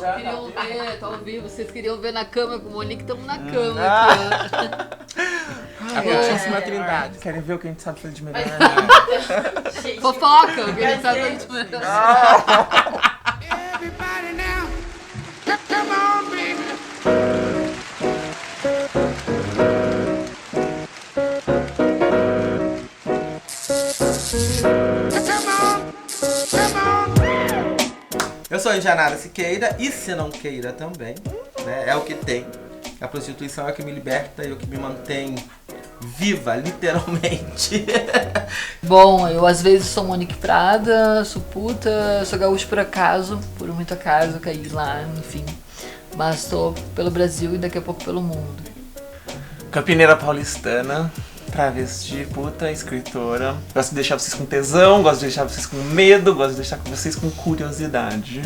queriam ver, tá ao vivo. Vocês queriam ver na cama com o Monique, estamos na cama aqui, ó. A Santíssima Trindade. Querem ver o que a gente sabe fazer de melhor? Fofoca, o que a gente sabe fazer de melhor. Everybody now, come on, baby. Eu sou Janara Siqueira e se não queira também, né? É o que tem. A prostituição é o que me liberta e o que me mantém viva, literalmente. Bom, eu às vezes sou Monique Prada, sou puta, sou gaúcho por acaso, por muito acaso, caí lá, enfim. Mas tô pelo Brasil e daqui a pouco pelo mundo. Campineira paulistana, travesti, puta, escritora. Gosto de deixar vocês com tesão, gosto de deixar vocês com medo, gosto de deixar vocês com curiosidade.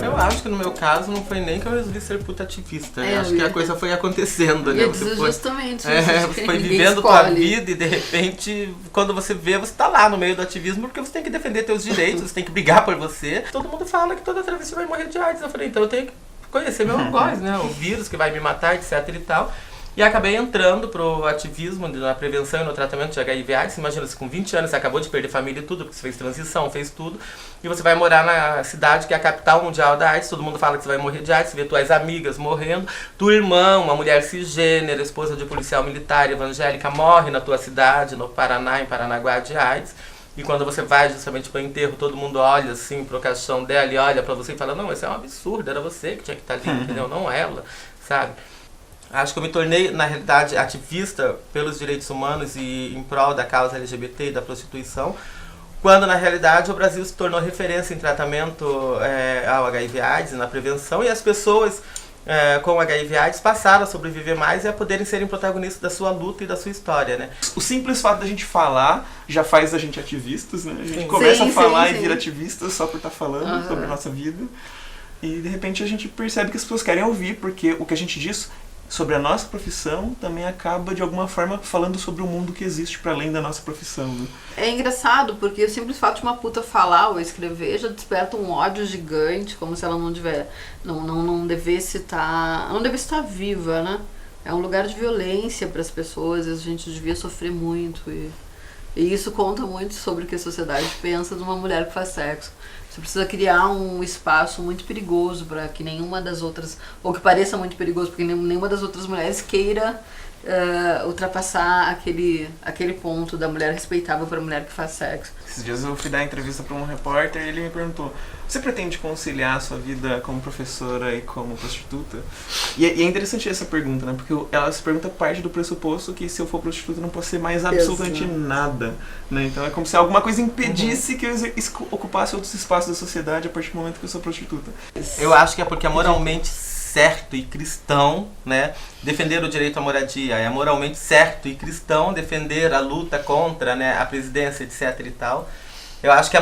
Eu acho que no meu caso não foi nem que eu resolvi ser puta ativista. É, Eu acho que a coisa foi acontecendo, né? Eu ia dizer justamente isso. Você foi Ninguém vivendo tua escolhe. vida e de repente, quando você vê, você tá lá no meio do ativismo porque você tem que defender teus direitos, você tem que brigar por você. Todo mundo fala que toda travesti vai morrer de AIDS. Eu falei, então eu tenho que conhecer meu algoz, né? O vírus que vai me matar, etc e tal. E acabei entrando pro ativismo na prevenção e no tratamento de HIV/AIDS. Imagina, você com 20 anos, você acabou de perder família e tudo, porque você fez transição, fez tudo. E você vai morar na cidade que é a capital mundial da AIDS. Todo mundo fala que você vai morrer de AIDS, você vê tuas amigas morrendo. Tua irmã, uma mulher cisgênera, esposa de policial militar evangélica, morre na tua cidade, no Paraná, em Paranaguá, de AIDS. E quando você vai justamente pro enterro, todo mundo olha assim pro caixão dela e olha pra você e fala, não, isso é um absurdo, era você que tinha que estar ali, entendeu? Não ela, sabe? Acho que eu me tornei, na realidade, ativista pelos direitos humanos e em prol da causa LGBT e da prostituição, quando, na realidade, o Brasil se tornou referência em tratamento ao HIV/AIDS, na prevenção, e as pessoas com HIV/AIDS passaram a sobreviver mais e a poderem serem protagonistas da sua luta e da sua história, né? O simples fato da gente falar já faz a gente ativistas, né? A gente começa a falar e vira ativistas só por estar falando sobre a nossa vida. E, de repente, a gente percebe que as pessoas querem ouvir, porque o que a gente diz sobre a nossa profissão também acaba de alguma forma falando sobre o mundo que existe para além da nossa profissão, né? É engraçado porque o simples fato de uma puta falar ou escrever já desperta um ódio gigante, como se ela não devesse estar viva, né? É um lugar de violência para as pessoas, a gente devia sofrer muito e isso conta muito sobre o que a sociedade pensa de uma mulher que faz sexo. Você precisa criar um espaço muito perigoso para que nenhuma das outras, ou que pareça muito perigoso, porque nenhuma das outras mulheres queira ultrapassar aquele ponto da mulher respeitável para a mulher que faz sexo. Esses dias eu fui dar entrevista para um repórter e ele me perguntou, você pretende conciliar a sua vida como professora e como prostituta? E é interessante essa pergunta, né? Porque ela se pergunta parte do pressuposto que se eu for prostituta eu não posso ser mais absolutamente nada, né? Então é como se alguma coisa impedisse que eu ocupasse outros espaços da sociedade a partir do momento que eu sou prostituta. Eu acho que é porque é moralmente certo e cristão, né, defender o direito à moradia. É moralmente certo e cristão defender a luta contra, né, a presidência, etc e tal. Eu acho que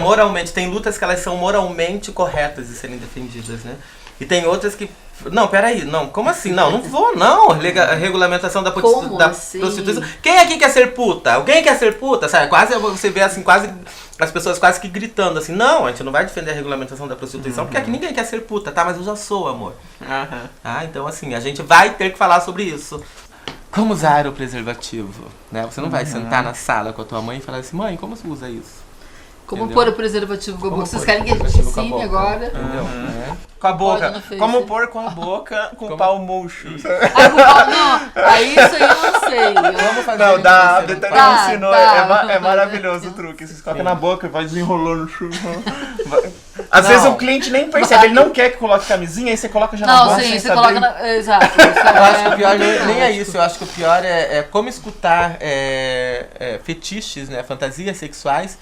tem lutas que elas são moralmente corretas de serem defendidas, né? E tem outras que... Não, peraí, não, como assim? Não vou, não. Regulamentação da prostituição. Quem aqui quer ser puta? Alguém quer ser puta? Sabe? Quase você vê assim, as pessoas quase que gritando assim, não, a gente não vai defender a regulamentação da prostituição, porque aqui ninguém quer ser puta, tá? Mas eu já sou, amor. Então assim, a gente vai ter que falar sobre isso. Como usar o preservativo, né? Você não vai sentar na sala com a tua mãe e falar assim, mãe, como você usa isso? Como pôr o preservativo com a boca? Vocês querem que a gente ensine agora? Com a boca. Como pôr com a boca, com o pau murcho. Aí isso aí eu não sei. Vamos fazer a Betânia ensinou. É maravilhoso o truque. Você coloca na boca e vai desenrolando o chão. Às vezes o cliente nem percebe, ele não quer que coloque camisinha, aí você coloca já na boca. Não, sim, você coloca na... Exato. Eu acho que o pior nem é isso. Eu acho que o pior é como escutar fetiches, né, fantasias sexuais,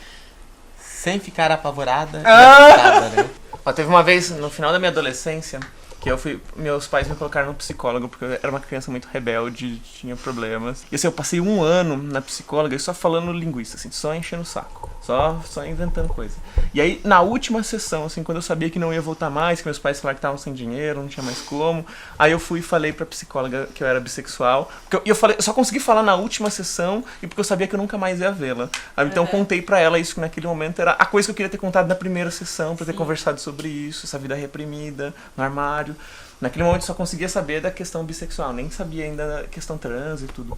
sem ficar apavorada e assustada, né? Teve uma vez, no final da minha adolescência, que meus pais me colocaram no psicólogo, porque eu era uma criança muito rebelde, tinha problemas. E assim, eu passei 1 ano na psicóloga e só falando linguiça, assim, só enchendo o saco. Só inventando coisa. E aí, na última sessão, assim, quando eu sabia que não ia voltar mais, que meus pais falaram que estavam sem dinheiro, não tinha mais como, aí eu fui e falei pra psicóloga que eu era bissexual. Eu só consegui falar na última sessão e porque eu sabia que eu nunca mais ia vê-la. Aí, então eu contei pra ela isso, que naquele momento era a coisa que eu queria ter contado na primeira sessão, pra ter conversado sobre isso, essa vida reprimida, no armário. Naquele momento eu só conseguia saber da questão bissexual, nem sabia ainda da questão trans e tudo.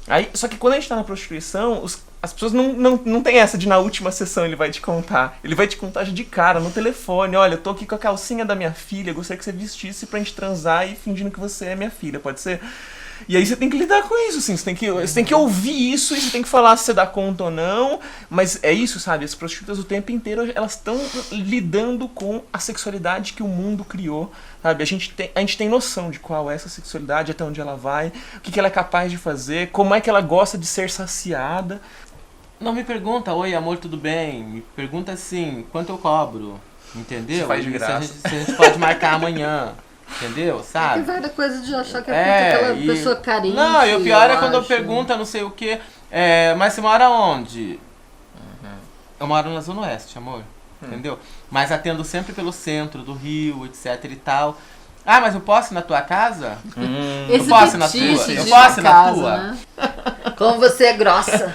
Aí, só que quando a gente tá na prostituição, as pessoas não tem essa de na última sessão ele vai te contar. Ele vai te contar já de cara, no telefone. Olha, eu tô aqui com a calcinha da minha filha, gostaria que você vestisse pra gente transar e fingindo que você é minha filha, pode ser? E aí você tem que lidar com isso, assim, você tem que ouvir isso e você tem que falar se você dá conta ou não. Mas é isso, sabe? As prostitutas o tempo inteiro, elas estão lidando com a sexualidade que o mundo criou, sabe? A gente tem noção de qual é essa sexualidade, até onde ela vai, o que ela é capaz de fazer, como é que ela gosta de ser saciada. Não me pergunta, oi amor, tudo bem? Me pergunta assim, quanto eu cobro? Entendeu? Se faz de E graça. se a gente pode marcar amanhã. Entendeu? Que Sabe? vai da coisa de achar que é aquela pessoa carente. Não, e o pior é quando eu acho. pergunto, não sei o que. Mas você mora onde? Eu moro na Zona Oeste, amor. Entendeu? Mas atendo sempre pelo centro do Rio, etc e tal. Ah, mas eu posso ir na tua casa? Esse Eu posso ir na fetiche tua? de Eu ir posso ir na casa, tua? né? Como você é grossa.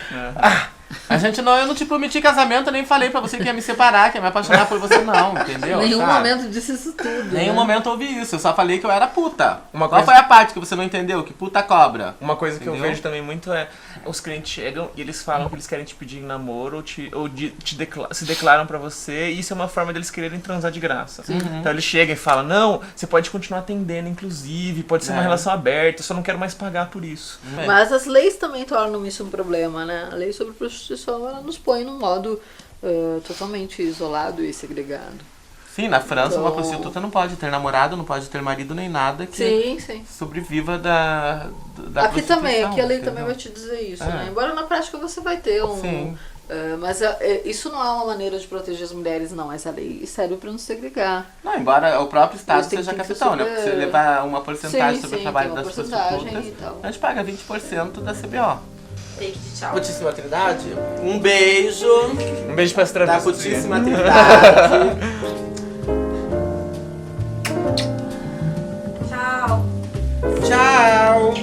Eu não te prometi casamento, nem falei pra você que ia me separar, que ia me apaixonar por você, não, entendeu? Em nenhum Sabe? momento disse isso tudo. Nenhum né? momento eu ouvi isso, eu só falei que eu era puta. Uma Qual coisa- foi a parte que você não entendeu? Que puta cobra? Uma coisa que eu Entendeu? vejo também muito é os clientes chegam e eles falam que eles querem te pedir em namoro ou se declaram pra você, e isso é uma forma deles quererem transar de graça. Então eles chegam e falam, não, você pode continuar atendendo, inclusive, pode ser uma relação aberta, eu só não quero mais pagar por isso. Mas as leis também tornam isso um problema, né? A lei sobre prostituição, ela nos põe num modo totalmente isolado e segregado. Sim, na França uma Então- prostituta não pode ter namorado, não pode ter marido nem nada que Sim, sim. sobreviva da Aqui também, prostituição, aqui a lei entendeu? também vai te dizer isso, É. né? Embora na prática você vai ter um... Sim. mas isso não é uma maneira de proteger as mulheres, não. Essa lei serve para nos segregar. Não, embora o próprio Estado Mas tem seja que capitão, né? ser Porque você levar uma porcentagem Sim, sobre sim, o trabalho tem uma das porcentagem prostitutas, e tal. a gente paga 20% da CBO. Take de tchau. Putíssima Trindade, um beijo Um beijo para as da travestis. Putíssima Trindade. Tchau. Tchau!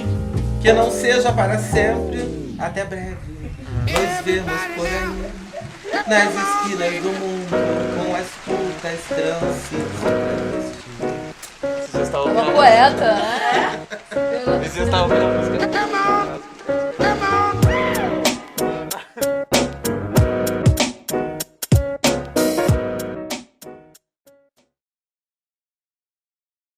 Que não seja para sempre, até breve. Nos vemos por aí, nas esquinas do mundo, com as putas trans. Vocês estavam Uma ouvindo? poeta, né? Vocês estavam ouvindo a música? Come on,